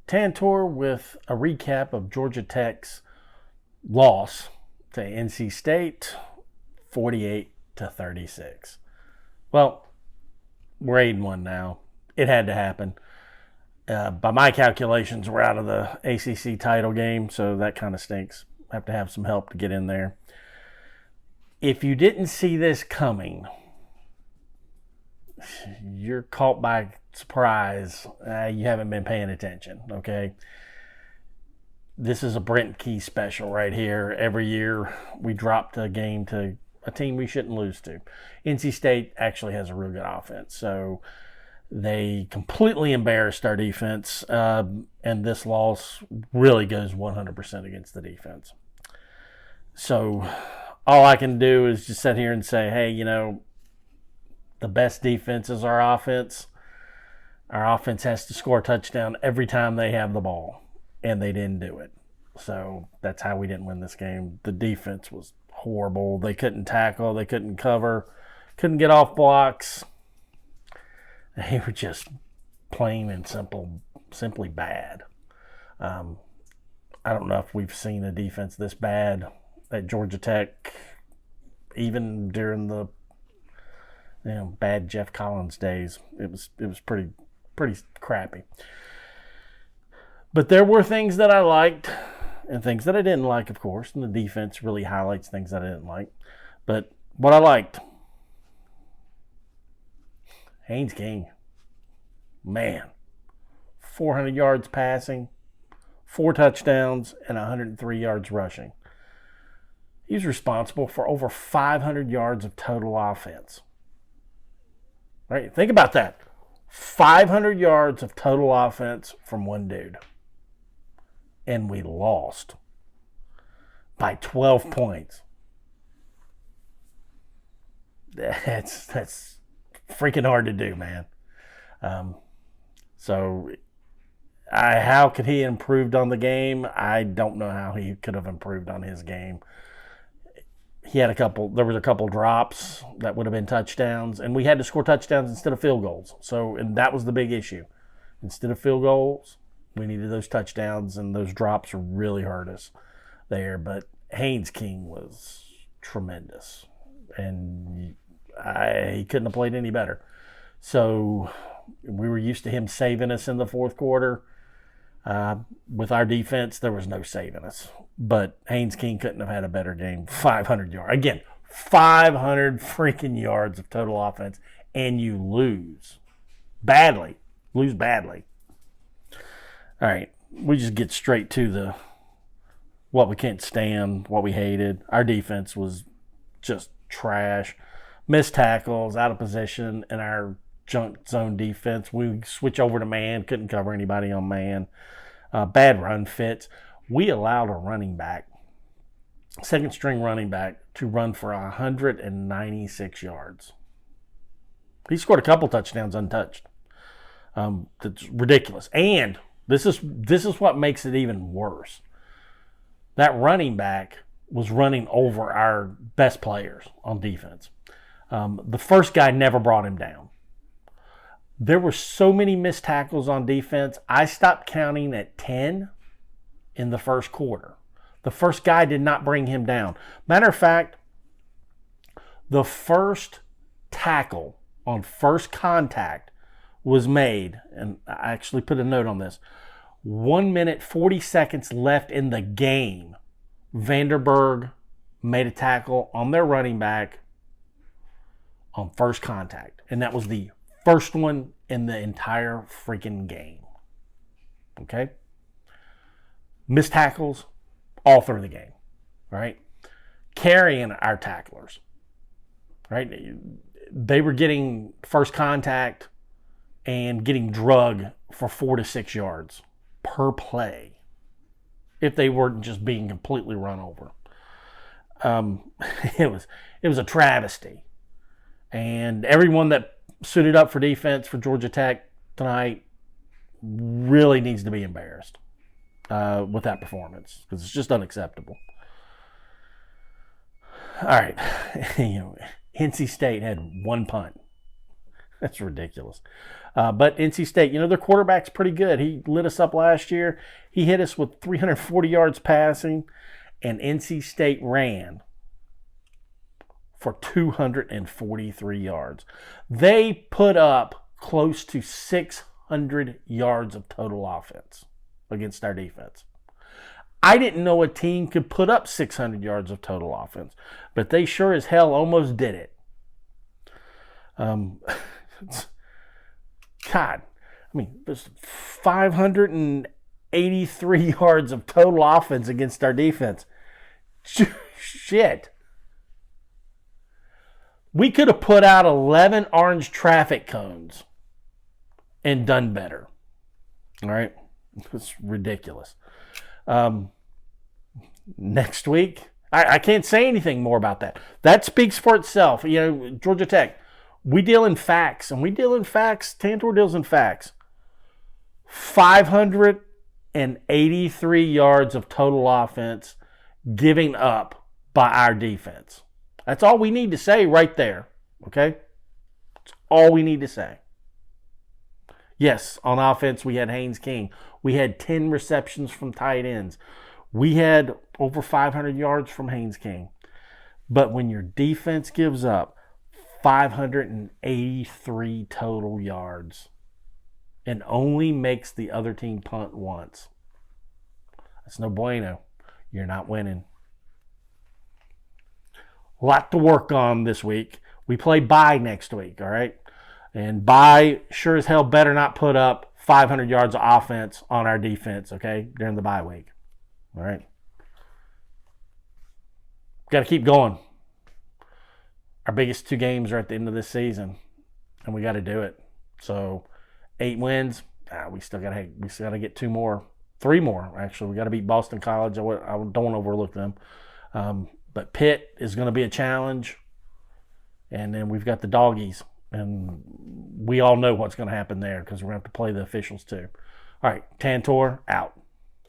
Tantor with a recap of Georgia Tech's loss to NC State, 48-36. Well, we're 8-1 now. It had to happen. By my calculations, we're out of the ACC title game, so that kind of stinks. Have to have some help to get in there. If you didn't see this coming, you're caught by surprise. You haven't been paying attention, okay? This is a Brent Key special right here. Every year we drop a game to a team we shouldn't lose to. NC State actually has a real good offense, so they completely embarrassed our defense, and this loss really goes 100% against the defense. So all I can do is just sit here and say, hey, the best defense is our offense. Our offense has to score a touchdown every time they have the ball, and they didn't do it. So that's how we didn't win this game. The defense was horrible. They couldn't tackle. They couldn't cover. Couldn't get off blocks. They were just plain and simply bad. I don't know if we've seen a defense this bad at Georgia Tech, even during the bad Jeff Collins days. It was pretty crappy. But there were things that I liked and things that I didn't like, of course, and the defense really highlights things that I didn't like. But what I liked, Haynes King, man, 400 yards passing, 4 touchdowns, and 103 yards rushing. He's responsible for over 500 yards of total offense. Right? Think about that. 500 yards of total offense from one dude. And we lost by 12 points. That's freaking hard to do, man. How could he have improved on the game? I don't know how he could have improved on his game. There was a couple drops that would have been touchdowns, and we had to score touchdowns instead of field goals. And that was the big issue. Instead of field goals, we needed those touchdowns, and those drops really hurt us there. But Haynes King was tremendous, and he couldn't have played any better. So we were used to him saving us in the fourth quarter. With our defense, there was no saving us. But Haynes King couldn't have had a better game. 500 yards. Again, 500 freaking yards of total offense, and you lose badly. Lose badly. All right, we just get straight to what we can't stand, what we hated. Our defense was just trash. Missed tackles, out of position, and our junk zone defense. We switch over to man, couldn't cover anybody on man. Bad run fits. We allowed a running back, second string running back, to run for 196 yards. He scored a couple touchdowns untouched. That's ridiculous. And this is what makes it even worse. That running back was running over our best players on defense. The first guy never brought him down. There were so many missed tackles on defense, I stopped counting at 10 in the first quarter. The first guy did not bring him down. Matter of fact, the first tackle on first contact was made, and I actually put a note on this, 1 minute, 40 seconds left in the game. Vanderburg made a tackle on their running back on first contact, and that was the first one in the entire freaking game. Okay? Missed tackles all through the game. Right? Carrying our tacklers. Right? They were getting first contact and getting drug for 4 to 6 yards per play if they weren't just being completely run over. It was a travesty. And everyone that suited up for defense for Georgia Tech tonight really needs to be embarrassed with that performance, because it's just unacceptable. All right. NC State had one punt. That's ridiculous. But NC State, their quarterback's pretty good. He lit us up last year. He hit us with 340 yards passing, and NC State ran for 243 yards. They put up close to 600 yards of total offense against our defense. I didn't know a team could put up 600 yards of total offense, but they sure as hell almost did it. God, there's 583 yards of total offense against our defense. Shit. We could have put out 11 orange traffic cones and done better. All right? It's ridiculous. Next week, I can't say anything more about that. That speaks for itself. Georgia Tech, we deal in facts, and we deal in facts. Tantor deals in facts. 583 yards of total offense giving up by our defense. That's all we need to say right there, okay? That's all we need to say. Yes, on offense, we had Haynes King. We had 10 receptions from tight ends. We had over 500 yards from Haynes King. But when your defense gives up 583 total yards and only makes the other team punt once, that's no bueno. You're not winning. A lot to work on this week. We play bye next week, all right? And bye sure as hell better not put up 500 yards of offense on our defense, okay, during the bye week. All right? Got to keep going. Our biggest 2 games are at the end of this season, and we got to do it. So 8 wins. We still got to get 2 more, 3 more actually. We got to beat Boston College. I don't want to overlook them. But Pitt is going to be a challenge, and then we've got the Doggies, and we all know what's going to happen there because we're going to have to play the officials too. All right, Tantor out.